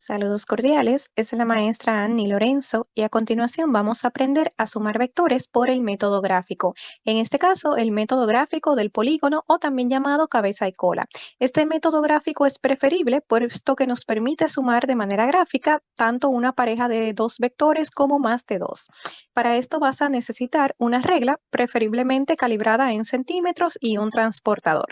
Saludos cordiales, es la maestra Annie Lorenzo y a continuación vamos a aprender a sumar vectores por el método gráfico. En este caso, el método gráfico del polígono o también llamado cabeza y cola. Este método gráfico es preferible puesto que nos permite sumar de manera gráfica tanto una pareja de dos vectores como más de dos. Para esto vas a necesitar una regla, preferiblemente calibrada en centímetros y un transportador.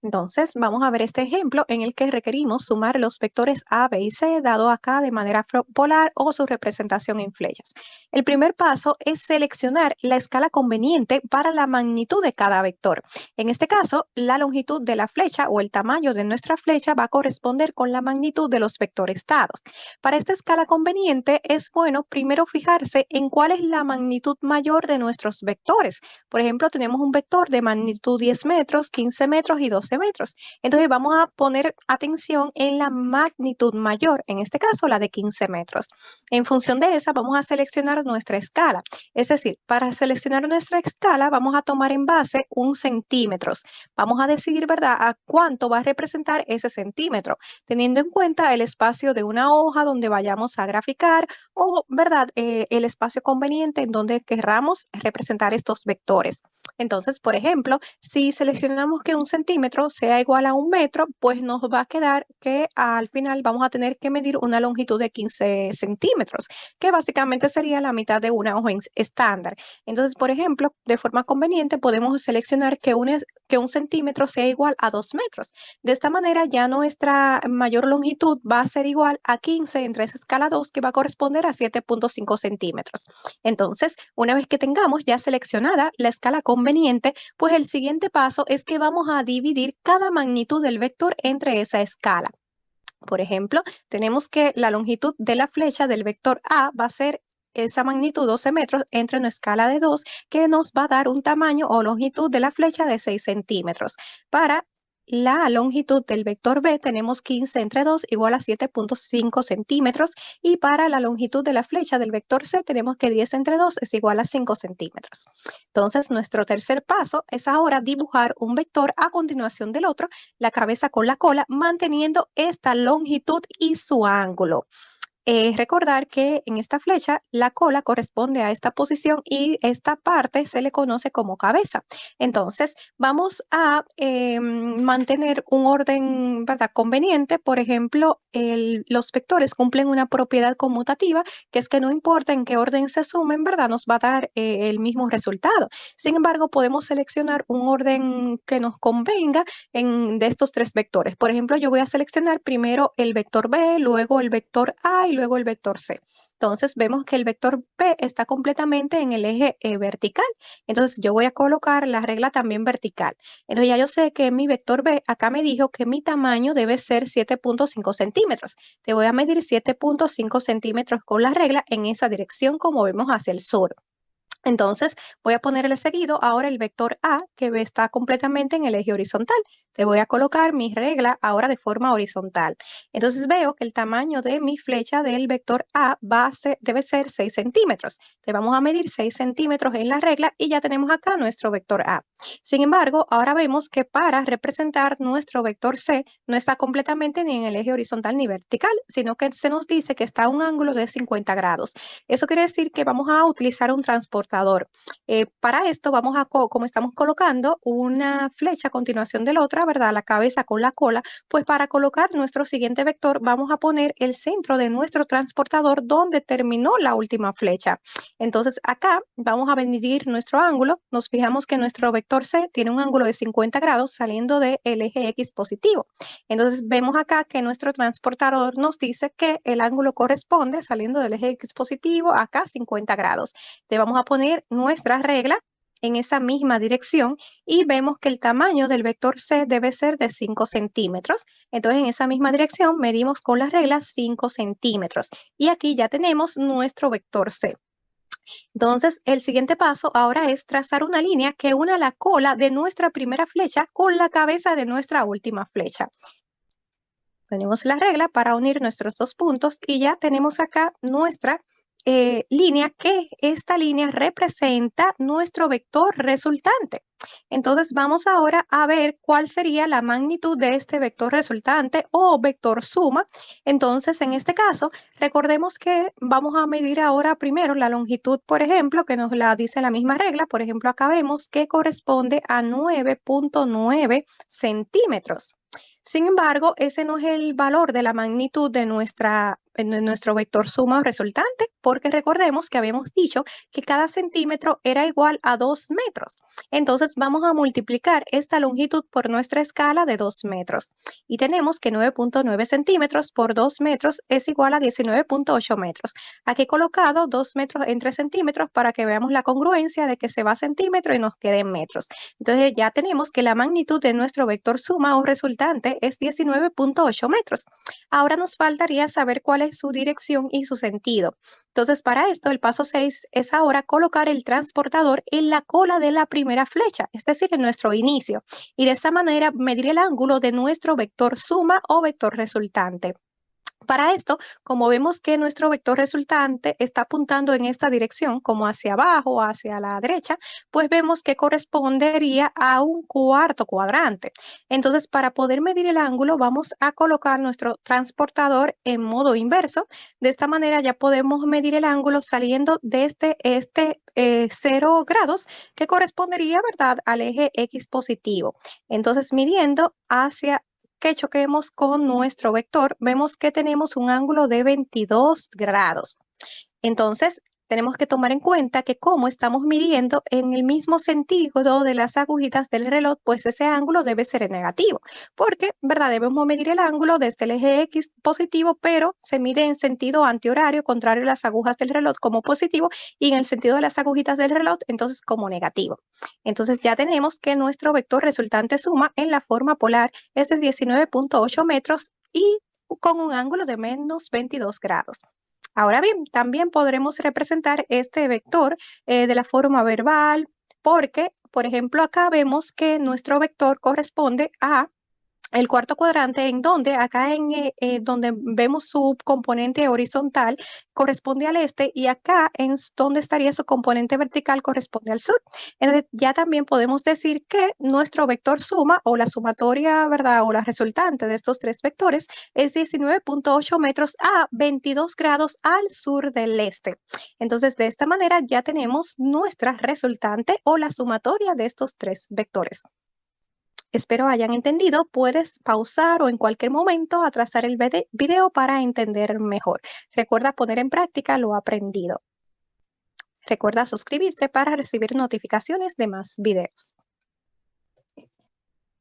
Entonces, vamos a ver este ejemplo en el que requerimos sumar los vectores A, B y C, dado acá de manera polar o su representación en flechas. El primer paso es seleccionar la escala conveniente para la magnitud de cada vector. En este caso, la longitud de la flecha o el tamaño de nuestra flecha va a corresponder con la magnitud de los vectores dados. Para esta escala conveniente, es bueno primero fijarse en cuál es la magnitud mayor de nuestros vectores. Por ejemplo, tenemos un vector de magnitud 10 metros, 15 metros y 12 metros. Entonces vamos a poner atención en la magnitud mayor, en este caso la de 15 metros. En función de esa vamos a seleccionar nuestra escala. Es decir, para seleccionar nuestra escala vamos a tomar en base un centímetros. Vamos a decidir, ¿verdad?, a cuánto va a representar ese centímetro, teniendo en cuenta el espacio de una hoja donde vayamos a graficar o, ¿verdad?, el espacio conveniente en donde querramos representar estos vectores. Entonces, por ejemplo, si seleccionamos que un centímetro sea igual a un metro, pues nos va a quedar que al final vamos a tener que medir una longitud de 15 centímetros, que básicamente sería la mitad de una hoja estándar. Entonces, por ejemplo, de forma conveniente podemos seleccionar que un centímetro sea igual a 2 metros. De esta manera ya nuestra mayor longitud va a ser igual a 15 entre esa escala 2, que va a corresponder a 7.5 centímetros. Entonces, una vez que tengamos ya seleccionada la escala conveniente, pues el siguiente paso es que vamos a dividir cada magnitud del vector entre esa escala. Por ejemplo, tenemos que la longitud de la flecha del vector A va a ser esa magnitud 12 metros entre una escala de 2, que nos va a dar un tamaño o longitud de la flecha de 6 centímetros. Para la longitud del vector B tenemos 15 entre 2 igual a 7.5 centímetros, y para la longitud de la flecha del vector C tenemos que 10 entre 2 es igual a 5 centímetros. Entonces, nuestro tercer paso es ahora dibujar un vector a continuación del otro, la cabeza con la cola, manteniendo esta longitud y su ángulo. Recordar que en esta flecha la cola corresponde a esta posición y esta parte se le conoce como cabeza. Entonces vamos a mantener un orden, ¿verdad?, conveniente. Por ejemplo, los vectores cumplen una propiedad conmutativa, que es que no importa en qué orden se sumen, ¿verdad?, nos va a dar el mismo resultado. Sin embargo, podemos seleccionar un orden que nos convenga de estos tres vectores. Por ejemplo, yo voy a seleccionar primero el vector B, luego el vector A y luego el vector C. Entonces vemos que el vector B está completamente en el eje vertical. Entonces yo voy a colocar la regla también vertical. Entonces ya yo sé que mi vector B acá me dijo que mi tamaño debe ser 7.5 centímetros. Te voy a medir 7.5 centímetros con la regla en esa dirección, como vemos hacia el sur. Entonces voy a ponerle seguido ahora el vector A, que está completamente en el eje horizontal. Te voy a colocar mi regla ahora de forma horizontal. Entonces veo que el tamaño de mi flecha del vector A debe ser 6 centímetros. Te vamos a medir 6 centímetros en la regla y ya tenemos acá nuestro vector A. Sin embargo, ahora vemos que para representar nuestro vector C no está completamente ni en el eje horizontal ni vertical, sino que se nos dice que está a un ángulo de 50 grados. Eso quiere decir que vamos a utilizar un transportador. Para esto vamos a, como estamos colocando una flecha a continuación de la otra, ¿verdad?, la cabeza con la cola, pues para colocar nuestro siguiente vector vamos a poner el centro de nuestro transportador donde terminó la última flecha. Entonces acá vamos a medir nuestro ángulo. Nos fijamos que nuestro vector C tiene un ángulo de 50 grados saliendo del eje X positivo. Entonces vemos acá que nuestro transportador nos dice que el ángulo corresponde saliendo del eje X positivo acá 50 grados. Le vamos a poner nuestra regla en esa misma dirección y vemos que el tamaño del vector C debe ser de 5 centímetros. Entonces en esa misma dirección medimos con la regla 5 centímetros y aquí ya tenemos nuestro vector C. Entonces, el siguiente paso ahora es trazar una línea que una la cola de nuestra primera flecha con la cabeza de nuestra última flecha. Tenemos la regla para unir nuestros dos puntos y ya tenemos acá nuestra línea, que esta línea representa nuestro vector resultante. Entonces vamos ahora a ver cuál sería la magnitud de este vector resultante o vector suma. Entonces, en este caso, recordemos que vamos a medir ahora primero la longitud, por ejemplo, que nos la dice la misma regla. Por ejemplo, acá vemos que corresponde a 9.9 centímetros. Sin embargo, ese no es el valor de la magnitud de nuestro vector suma o resultante, porque recordemos que habíamos dicho que cada centímetro era igual a 2 metros. Entonces vamos a multiplicar esta longitud por nuestra escala de 2 metros. Y tenemos que 9.9 centímetros por 2 metros es igual a 19.8 metros. Aquí he colocado 2 metros entre centímetros para que veamos la congruencia de que se va a centímetro y nos quede en metros. Entonces ya tenemos que la magnitud de nuestro vector suma o resultante es 19.8 metros. Ahora nos faltaría saber cuál es su dirección y su sentido. Entonces, para esto, el paso 6 es ahora colocar el transportador en la cola de la primera flecha, es decir, en nuestro inicio. Y de esa manera medir el ángulo de nuestro vector suma o vector resultante. Para esto, como vemos que nuestro vector resultante está apuntando en esta dirección, como hacia abajo o hacia la derecha, pues vemos que correspondería a un cuarto cuadrante. Entonces, para poder medir el ángulo, vamos a colocar nuestro transportador en modo inverso. De esta manera ya podemos medir el ángulo saliendo de este 0 grados, que correspondería, ¿verdad?, al eje X positivo. Entonces, midiendo hacia que choquemos con nuestro vector, vemos que tenemos un ángulo de 22 grados. Entonces, tenemos que tomar en cuenta que como estamos midiendo en el mismo sentido de las agujitas del reloj, pues ese ángulo debe ser negativo, porque, ¿verdad? Debemos medir el ángulo desde el eje X positivo, pero se mide en sentido antihorario, contrario a las agujas del reloj, como positivo, y en el sentido de las agujitas del reloj, entonces como negativo. Entonces ya tenemos que nuestro vector resultante suma en la forma polar es de 19.8 metros y con un ángulo de menos 22 grados. Ahora bien, también podremos representar este vector de la forma verbal, porque, por ejemplo, acá vemos que nuestro vector corresponde a el cuarto cuadrante, en donde acá donde vemos su componente horizontal corresponde al este, y acá en donde estaría su componente vertical corresponde al sur. Entonces ya también podemos decir que nuestro vector suma o la sumatoria, ¿verdad?, o la resultante de estos tres vectores es 19.8 metros a 22 grados al sur del este. Entonces de esta manera ya tenemos nuestra resultante o la sumatoria de estos tres vectores. Espero hayan entendido. Puedes pausar o en cualquier momento atrasar el video para entender mejor. Recuerda poner en práctica lo aprendido. Recuerda suscribirte para recibir notificaciones de más videos.